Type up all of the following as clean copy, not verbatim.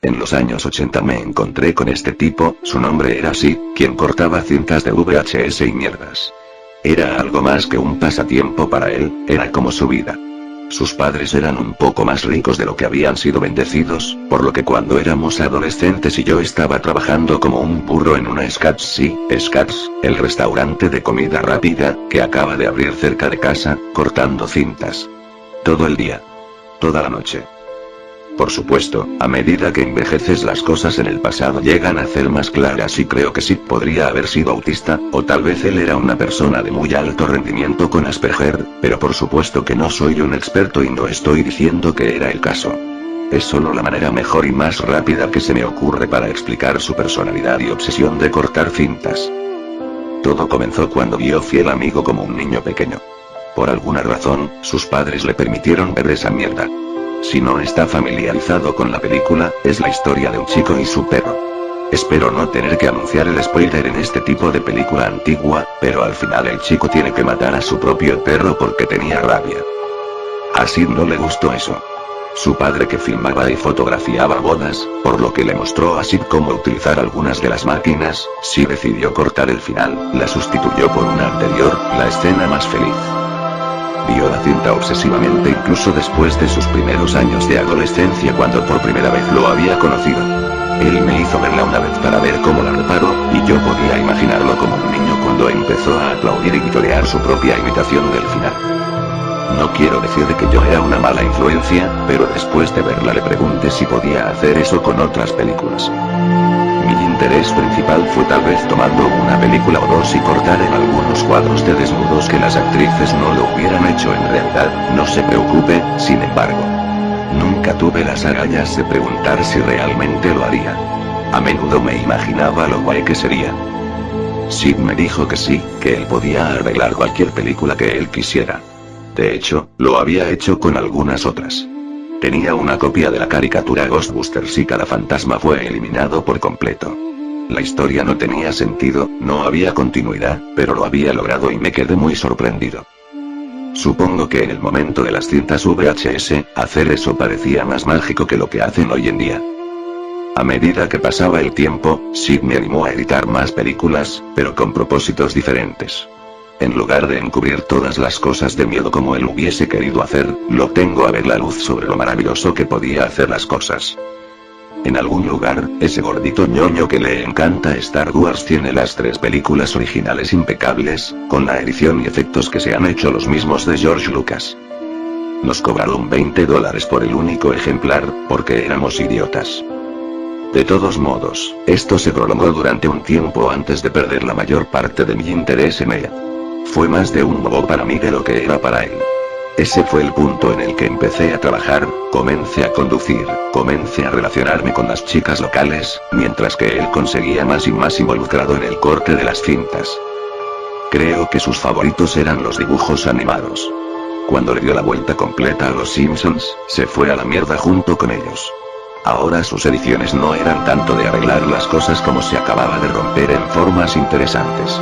En los años 80 me encontré con este tipo, su nombre era Sid, quien cortaba cintas de VHS y mierdas. Era algo más que un pasatiempo para él, era como su vida. Sus padres eran un poco más ricos de lo que habían sido bendecidos, por lo que cuando éramos adolescentes y yo estaba trabajando como un burro en una Scats, sí, Scats, el restaurante de comida rápida, que acaba de abrir cerca de casa, cortando cintas. Todo el día. Toda la noche. Por supuesto, a medida que envejeces las cosas en el pasado llegan a ser más claras y creo que sí podría haber sido autista, o tal vez él era una persona de muy alto rendimiento con Asperger, pero por supuesto que no soy un experto y no estoy diciendo que era el caso. Es solo la manera mejor y más rápida que se me ocurre para explicar su personalidad y obsesión de cortar cintas. Todo comenzó cuando vio Fiel Amigo como un niño pequeño. Por alguna razón, sus padres le permitieron ver esa mierda. Si no está familiarizado con la película, es la historia de un chico y su perro. Espero no tener que anunciar el spoiler en este tipo de película antigua, pero al final el chico tiene que matar a su propio perro porque tenía rabia. A Sid no le gustó eso. Su padre que filmaba y fotografiaba bodas, por lo que le mostró a Sid cómo utilizar algunas de las máquinas, Sid decidió cortar el final, la sustituyó por una anterior, la escena más feliz. Vio la cinta obsesivamente incluso después de sus primeros años de adolescencia cuando por primera vez lo había conocido. Él me hizo verla una vez para ver cómo la reparó, y yo podía imaginarlo como un niño cuando empezó a aplaudir y vitorear su propia imitación del final. No quiero decir que yo era una mala influencia, pero después de verla le pregunté si podía hacer eso con otras películas. Mi interés principal fue tal vez tomando una película o dos y cortar en algunos cuadros de desnudos que las actrices no lo hubieran hecho en realidad, no se preocupe, sin embargo. Nunca tuve las agallas de preguntar si realmente lo haría. A menudo me imaginaba lo guay que sería. Sid me dijo que sí, que él podía arreglar cualquier película que él quisiera. De hecho, lo había hecho con algunas otras. Tenía una copia de la caricatura Ghostbusters y cada fantasma fue eliminado por completo. La historia no tenía sentido, no había continuidad, pero lo había logrado y me quedé muy sorprendido. Supongo que en el momento de las cintas VHS, hacer eso parecía más mágico que lo que hacen hoy en día. A medida que pasaba el tiempo, Sid me animó a editar más películas, pero con propósitos diferentes. En lugar de encubrir todas las cosas de miedo como él hubiese querido hacer, lo tengo a ver la luz sobre lo maravilloso que podía hacer las cosas. En algún lugar, ese gordito ñoño que le encanta Star Wars tiene las 3 películas originales impecables, con la edición y efectos que se han hecho los mismos de George Lucas. Nos cobraron $20 por el único ejemplar, porque éramos idiotas. De todos modos, esto se prolongó durante un tiempo antes de perder la mayor parte de mi interés en ella. Fue más de un bobo para mí de lo que era para él. Ese fue el punto en el que empecé a trabajar, comencé a conducir, comencé a relacionarme con las chicas locales, mientras que él conseguía más y más involucrado en el corte de las cintas. Creo que sus favoritos eran los dibujos animados. Cuando le dio la vuelta completa a los Simpsons, se fue a la mierda junto con ellos. Ahora sus ediciones no eran tanto de arreglar las cosas como se acababa de romper en formas interesantes.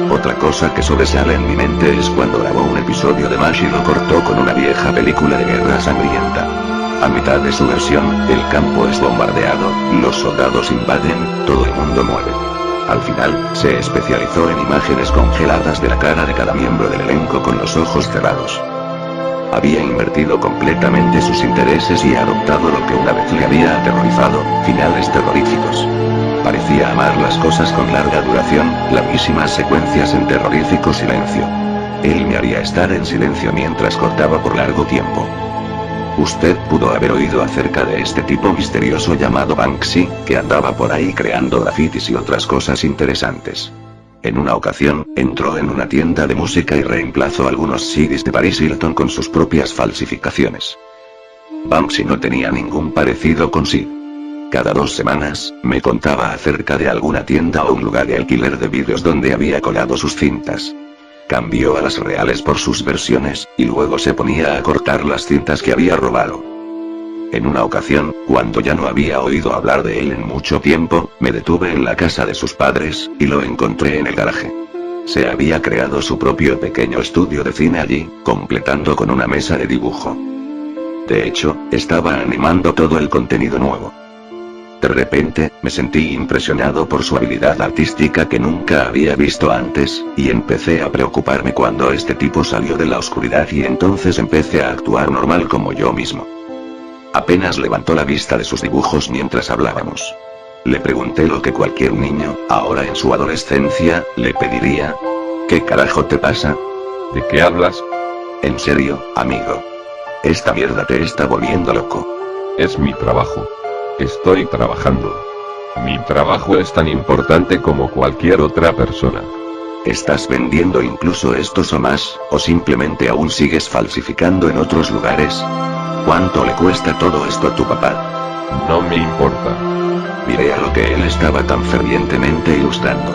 Otra cosa que sobresale en mi mente es cuando grabó un episodio de MASH y lo cortó con una vieja película de guerra sangrienta. A mitad de su versión, el campo es bombardeado, los soldados invaden, todo el mundo muere. Al final, se especializó en imágenes congeladas de la cara de cada miembro del elenco con los ojos cerrados. Había invertido completamente sus intereses y adoptado lo que una vez le había aterrorizado, finales terroríficos. Parecía amar las cosas con larga duración, larguísimas secuencias en terrorífico silencio. Él me haría estar en silencio mientras cortaba por largo tiempo. Usted pudo haber oído acerca de este tipo misterioso llamado Banksy, que andaba por ahí creando grafitis y otras cosas interesantes. En una ocasión, entró en una tienda de música y reemplazó algunos CDs de Paris Hilton con sus propias falsificaciones. Banksy no tenía ningún parecido con Sid. Cada 2 semanas, me contaba acerca de alguna tienda o un lugar de alquiler de vídeos donde había colado sus cintas. Cambió a las reales por sus versiones, y luego se ponía a cortar las cintas que había robado. En una ocasión, cuando ya no había oído hablar de él en mucho tiempo, me detuve en la casa de sus padres, y lo encontré en el garaje. Se había creado su propio pequeño estudio de cine allí, completando con una mesa de dibujo. De hecho, estaba animando todo el contenido nuevo. De repente, me sentí impresionado por su habilidad artística que nunca había visto antes, y empecé a preocuparme cuando este tipo salió de la oscuridad y entonces empecé a actuar normal como yo mismo. Apenas levantó la vista de sus dibujos mientras hablábamos. Le pregunté lo que cualquier niño, ahora en su adolescencia, le pediría. ¿Qué carajo te pasa? ¿De qué hablas? En serio, amigo. Esta mierda te está volviendo loco. Es mi trabajo. Estoy trabajando. Mi trabajo es tan importante como cualquier otra persona. ¿Estás vendiendo incluso estos o más, o simplemente aún sigues falsificando en otros lugares? ¿Cuánto le cuesta todo esto a tu papá? No me importa. Miré a lo que él estaba tan fervientemente ilustrando.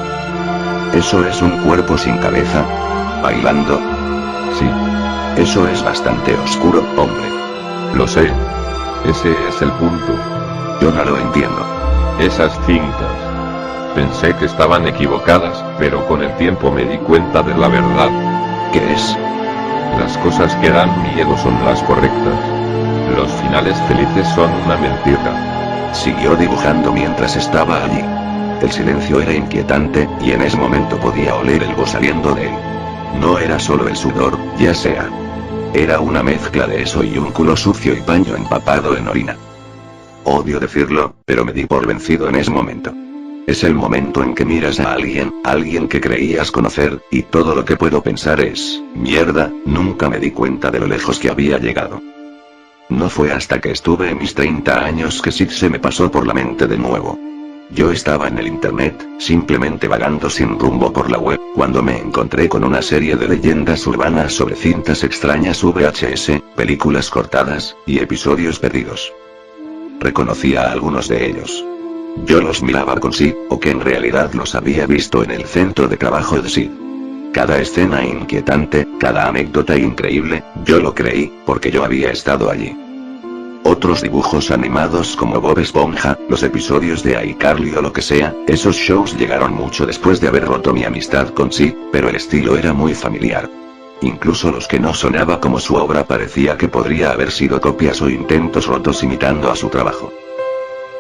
¿Eso es un cuerpo sin cabeza? ¿Bailando? Sí. Eso es bastante oscuro, hombre. Lo sé. Ese es el punto. Yo no lo entiendo. Esas cintas. Pensé que estaban equivocadas, pero con el tiempo me di cuenta de la verdad. ¿Qué es? Las cosas que dan miedo son las correctas. Los finales felices son una mentira. Siguió dibujando mientras estaba allí. El silencio era inquietante, y en ese momento podía oler el bo saliendo de él. No era solo el sudor, ya sea. Era una mezcla de eso y un culo sucio y paño empapado en orina. Odio decirlo, pero me di por vencido en ese momento. Es el momento en que miras a alguien que creías conocer, y todo lo que puedo pensar es, mierda, nunca me di cuenta de lo lejos que había llegado. No fue hasta que estuve en mis 30 años que Sid se me pasó por la mente de nuevo. Yo estaba en el internet, simplemente vagando sin rumbo por la web, cuando me encontré con una serie de leyendas urbanas sobre cintas extrañas VHS, películas cortadas, y episodios perdidos. Reconocía a algunos de ellos. Yo los miraba con Sid, o que en realidad los había visto en el centro de trabajo de Sid. Cada escena inquietante, cada anécdota increíble, yo lo creí, porque yo había estado allí. Otros dibujos animados como Bob Esponja, los episodios de iCarly o lo que sea, esos shows llegaron mucho después de haber roto mi amistad con Sid, pero el estilo era muy familiar. Incluso los que no sonaba como su obra parecía que podría haber sido copias o intentos rotos imitando a su trabajo.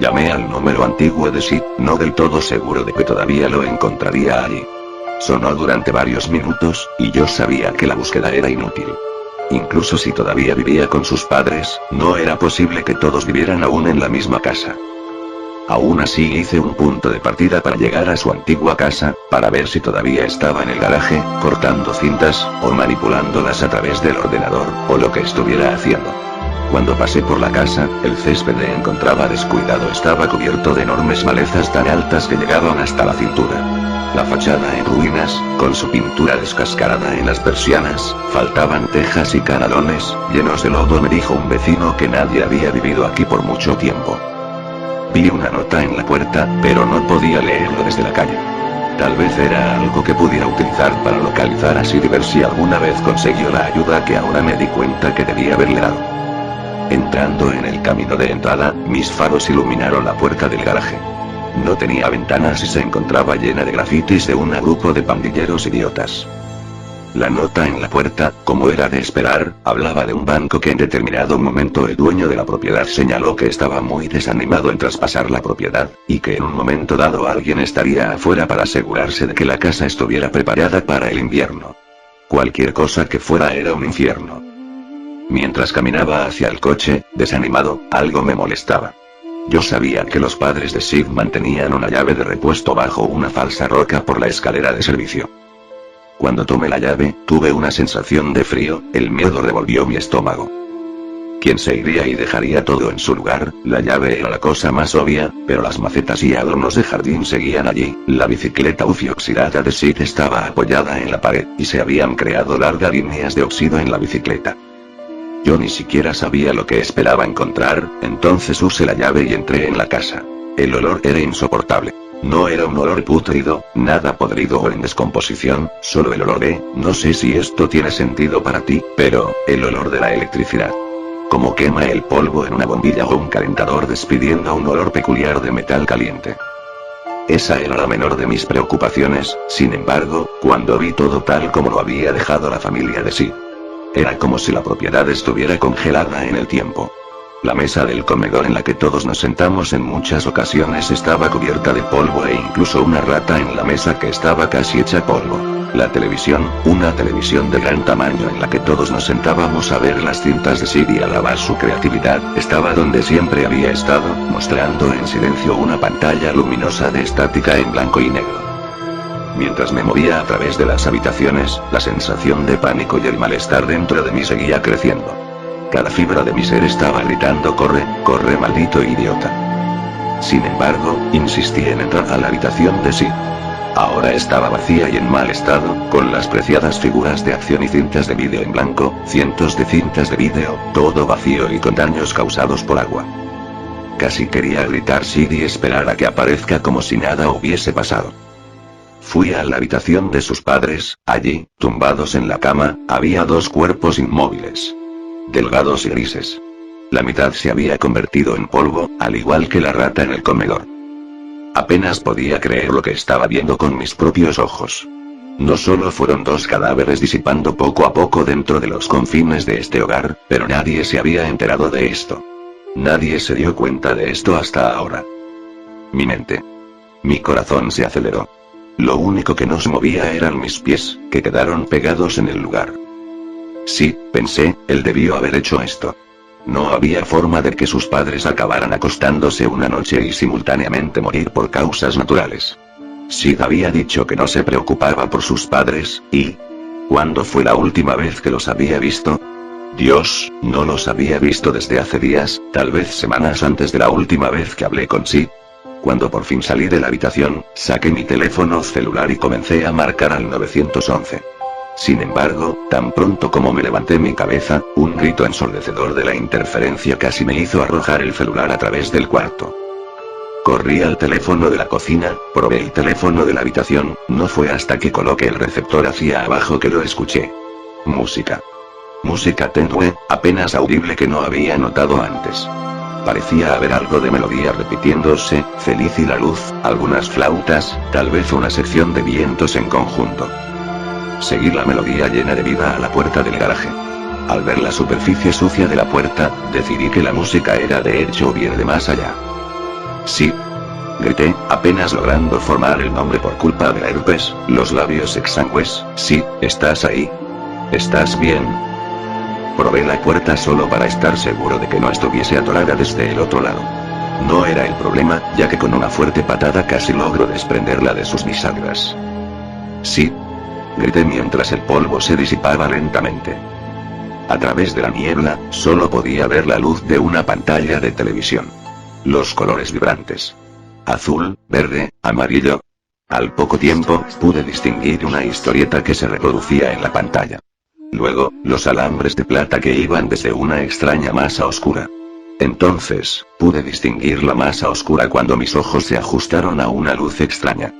Llamé al número antiguo de Sid, no del todo seguro de que todavía lo encontraría allí. Sonó durante varios minutos, y yo sabía que la búsqueda era inútil. Incluso si todavía vivía con sus padres, no era posible que todos vivieran aún en la misma casa. Aún así hice un punto de partida para llegar a su antigua casa, para ver si todavía estaba en el garaje, cortando cintas, o manipulándolas a través del ordenador, o lo que estuviera haciendo. Cuando pasé por la casa, el césped que encontraba descuidado estaba cubierto de enormes malezas tan altas que llegaban hasta la cintura. La fachada en ruinas, con su pintura descascarada en las persianas, faltaban tejas y canalones, llenos de lodo. Me dijo un vecino que nadie había vivido aquí por mucho tiempo. Vi una nota en la puerta, pero no podía leerlo desde la calle. Tal vez era algo que pudiera utilizar para localizar a Sid y ver si alguna vez consiguió la ayuda que ahora me di cuenta que debía haberle dado. Entrando en el camino de entrada, mis faros iluminaron la puerta del garaje. No tenía ventanas y se encontraba llena de grafitis de un grupo de pandilleros idiotas. La nota en la puerta, como era de esperar, hablaba de un banco que en determinado momento el dueño de la propiedad señaló que estaba muy desanimado en traspasar la propiedad, y que en un momento dado alguien estaría afuera para asegurarse de que la casa estuviera preparada para el invierno. Cualquier cosa que fuera era un infierno. Mientras caminaba hacia el coche, desanimado, algo me molestaba. Yo sabía que los padres de Sid mantenían una llave de repuesto bajo una falsa roca por la escalera de servicio. Cuando tomé la llave, tuve una sensación de frío, el miedo revolvió mi estómago. ¿Quién se iría y dejaría todo en su lugar? La llave era la cosa más obvia, pero las macetas y adornos de jardín seguían allí. La bicicleta UFI oxidada de Sid estaba apoyada en la pared, y se habían creado largas líneas de óxido en la bicicleta. Yo ni siquiera sabía lo que esperaba encontrar, entonces usé la llave y entré en la casa. El olor era insoportable. No era un olor pútrido, nada podrido o en descomposición, solo el olor de, no sé si esto tiene sentido para ti, pero, el olor de la electricidad. Como quema el polvo en una bombilla o un calentador despidiendo un olor peculiar de metal caliente. Esa era la menor de mis preocupaciones, sin embargo, cuando vi todo tal como lo había dejado la familia de Sid. Era como si la propiedad estuviera congelada en el tiempo. La mesa del comedor en la que todos nos sentamos en muchas ocasiones estaba cubierta de polvo e incluso una rata en la mesa que estaba casi hecha polvo. La televisión, una televisión de gran tamaño en la que todos nos sentábamos a ver las cintas de Sid y alabar su creatividad, estaba donde siempre había estado, mostrando en silencio una pantalla luminosa de estática en blanco y negro. Mientras me movía a través de las habitaciones, la sensación de pánico y el malestar dentro de mí seguía creciendo. Cada fibra de mi ser estaba gritando: corre, corre, maldito idiota. Sin embargo, insistí en entrar a la habitación de Sid. Ahora estaba vacía y en mal estado, con las preciadas figuras de acción y cintas de vídeo en blanco, cientos de cintas de vídeo, todo vacío y con daños causados por agua. Casi quería gritar Sid y esperar a que aparezca como si nada hubiese pasado. Fui a la habitación de sus padres. Allí, tumbados en la cama, había dos cuerpos inmóviles. Delgados y grises. La mitad se había convertido en polvo, al igual que la rata en el comedor. Apenas podía creer lo que estaba viendo con mis propios ojos. No solo fueron dos cadáveres disipando poco a poco dentro de los confines de este hogar, pero nadie se había enterado de esto. Nadie se dio cuenta de esto hasta ahora. Mi mente. Mi corazón se aceleró. Lo único que no se movía eran mis pies, que quedaron pegados en el lugar. Sí, pensé, él debió haber hecho esto. No había forma de que sus padres acabaran acostándose una noche y simultáneamente morir por causas naturales. Sid había dicho que no se preocupaba por sus padres, y... ¿cuándo fue la última vez que los había visto? Dios, no los había visto desde hace días, tal vez semanas antes de la última vez que hablé con Sid. Cuando por fin salí de la habitación, saqué mi teléfono celular y comencé a marcar al 911. Sin embargo, tan pronto como me levanté mi cabeza, un grito ensordecedor de la interferencia casi me hizo arrojar el celular a través del cuarto. Corrí al teléfono de la cocina, probé el teléfono de la habitación, no fue hasta que coloqué el receptor hacia abajo que lo escuché. Música. Música tenue, apenas audible que no había notado antes. Parecía haber algo de melodía repitiéndose, feliz y la luz, algunas flautas, tal vez una sección de vientos en conjunto. Seguí la melodía llena de vida a la puerta del garaje. Al ver la superficie sucia de la puerta, decidí que la música era de hecho bien de más allá. Sí. Grité, apenas logrando formar el nombre por culpa de la herpes, los labios exangües. Sí, estás ahí. ¿Estás bien? Probé la puerta solo para estar seguro de que no estuviese atorada desde el otro lado. No era el problema, ya que con una fuerte patada casi logro desprenderla de sus bisagras. Sí. Grité mientras el polvo se disipaba lentamente. A través de la niebla, solo podía ver la luz de una pantalla de televisión. Los colores vibrantes. Azul, verde, amarillo. Al poco tiempo, pude distinguir una historieta que se reproducía en la pantalla. Luego, los alambres de plata que iban desde una extraña masa oscura. Entonces, pude distinguir la masa oscura cuando mis ojos se ajustaron a una luz extraña.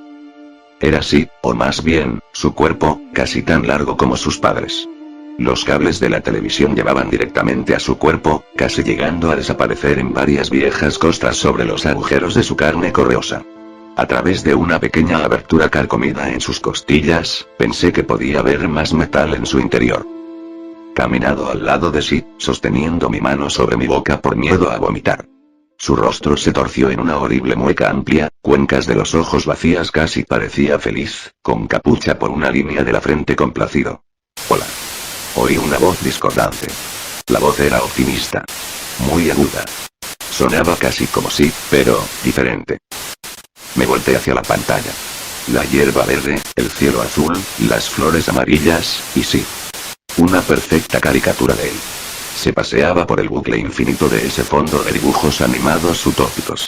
Era Sid, o más bien, su cuerpo, casi tan largo como sus padres. Los cables de la televisión llevaban directamente a su cuerpo, casi llegando a desaparecer en varias viejas costras sobre los agujeros de su carne correosa. A través de una pequeña abertura carcomida en sus costillas, pensé que podía ver más metal en su interior. Caminado al lado de Sid, sosteniendo mi mano sobre mi boca por miedo a vomitar. Su rostro se torció en una horrible mueca amplia, cuencas de los ojos vacías, casi parecía feliz, con capucha por una línea de la frente complacido. Hola. Oí una voz discordante. La voz era optimista. Muy aguda. Sonaba casi como Sid, pero, diferente. Me volteé hacia la pantalla. La hierba verde, el cielo azul, las flores amarillas, y Sid. Una perfecta caricatura de él. Se paseaba por el bucle infinito de ese fondo de dibujos animados utópicos.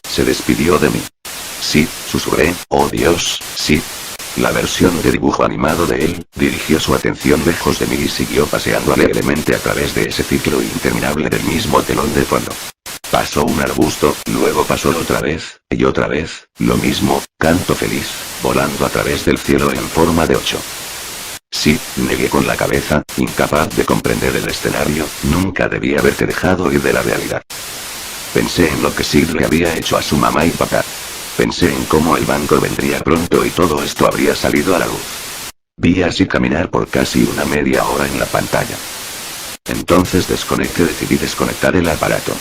Se despidió de mí. Sí, susurré, oh Dios, sí. La versión de dibujo animado de él, dirigió su atención lejos de mí y siguió paseando alegremente a través de ese ciclo interminable del mismo telón de fondo. Pasó un arbusto, luego pasó otra vez, y otra vez, lo mismo, canto feliz, volando a través del cielo en forma de 8. Sí, negué con la cabeza, incapaz de comprender el escenario, nunca debí haberte dejado ir de la realidad. Pensé en lo que Sid le había hecho a su mamá y papá. Pensé en cómo el banco vendría pronto y todo esto habría salido a la luz. Vi a Sid caminar por casi una media hora en la pantalla. Entonces decidí desconectar el aparato.